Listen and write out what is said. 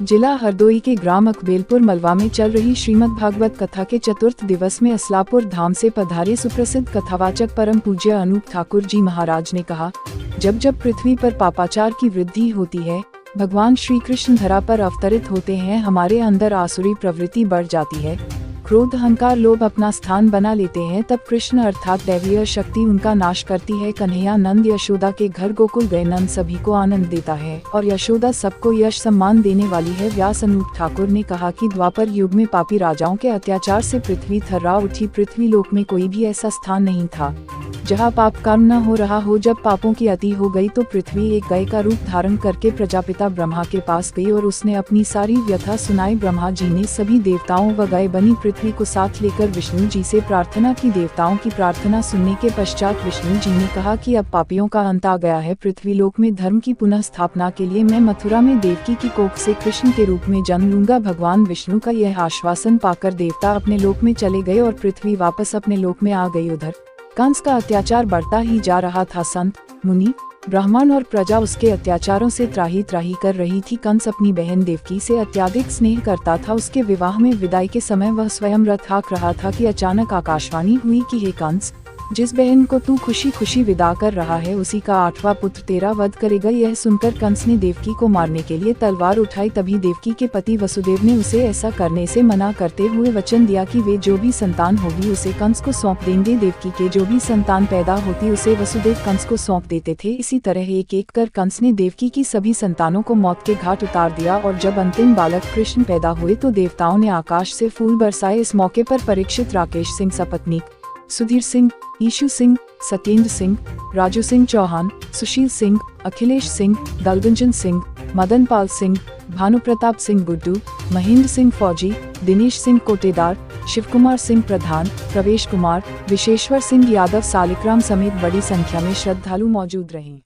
जिला हरदोई के ग्राम अकबेलपुर मलवा में चल रही श्रीमद् भागवत कथा के चतुर्थ दिवस में असलापुर धाम से पधारे सुप्रसिद्ध कथावाचक परम पूज्य अनूप ठाकुर जी महाराज ने कहा, जब जब पृथ्वी पर पापाचार की वृद्धि होती है, भगवान श्री कृष्ण धरा पर अवतरित होते हैं, हमारे अंदर आसुरी प्रवृत्ति बढ़ जाती है, क्रोध अहंकार लोभ अपना स्थान बना लेते हैं, तब कृष्ण अर्थात दैवीय शक्ति उनका नाश करती है। कन्हैया नंद यशोदा के घर गोकुल गए, नंद सभी को आनंद देता है और यशोदा सबको यश सम्मान देने वाली है। व्यास अनूप ठाकुर ने कहा कि द्वापर युग में पापी राजाओं के अत्याचार से पृथ्वी थर्रा उठी। पृथ्वी लोक में कोई भी ऐसा स्थान नहीं था जहाँ पाप काम न हो रहा हो। जब पापों की अति हो गई तो पृथ्वी एक गाय का रूप धारण करके प्रजापिता ब्रह्मा के पास गई और उसने अपनी सारी व्यथा सुनाई। ब्रह्मा जी ने सभी देवताओं व गाय बनी पृथ्वी को साथ लेकर विष्णु जी से प्रार्थना की। देवताओं की प्रार्थना सुनने के पश्चात विष्णु जी ने कहा कि अब पापियों का अंत आ गया है। पृथ्वी लोक में धर्म की पुनः स्थापना के लिए मैं मथुरा में देवकी की कोख से कृष्ण के रूप में जन्म लूंगा। भगवान विष्णु का यह आश्वासन पाकर देवता अपने लोक में चले गए और पृथ्वी वापस अपने लोक में आ गई। उधर कंस का अत्याचार बढ़ता ही जा रहा था। संत मुनि ब्राह्मण और प्रजा उसके अत्याचारों से त्राही त्राही कर रही थी। कंस अपनी बहन देवकी से अत्यधिक स्नेह करता था। उसके विवाह में विदाई के समय वह स्वयं रथ हाँक रहा था कि अचानक आकाशवाणी हुई कि हे कंस, जिस बहन को तू खुशी खुशी विदा कर रहा है उसी का 8वां पुत्र तेरा वध करेगा। यह सुनकर कंस ने देवकी को मारने के लिए तलवार उठाई। तभी देवकी के पति वसुदेव ने उसे ऐसा करने से मना करते हुए वचन दिया कि वे जो भी संतान होगी उसे कंस को सौंप देंगे। देवकी के जो भी संतान पैदा होती उसे वसुदेव कंस को सौंप देते थे। इसी तरह एक एक कर कंस ने देवकी की सभी संतानों को मौत के घाट उतार दिया और जब अंतिम बालक कृष्ण पैदा हुए तो देवताओं ने आकाश से फूल बरसाए। इस मौके पर परीक्षित, राकेश सिंह सपत्नीक, सुधीर सिंह, ईशु सिंह, सत्येंद्र सिंह, राजू सिंह चौहान, सुशील सिंह, अखिलेश सिंह, दलगंजन सिंह, मदन पाल सिंह, भानु प्रताप सिंह गुड्डू, महेंद्र सिंह फौजी, दिनेश सिंह कोटेदार, शिव कुमार सिंह प्रधान, प्रवेश कुमार, विशेश्वर सिंह यादव, सालिकराम समेत बड़ी संख्या में श्रद्धालु मौजूद रहे।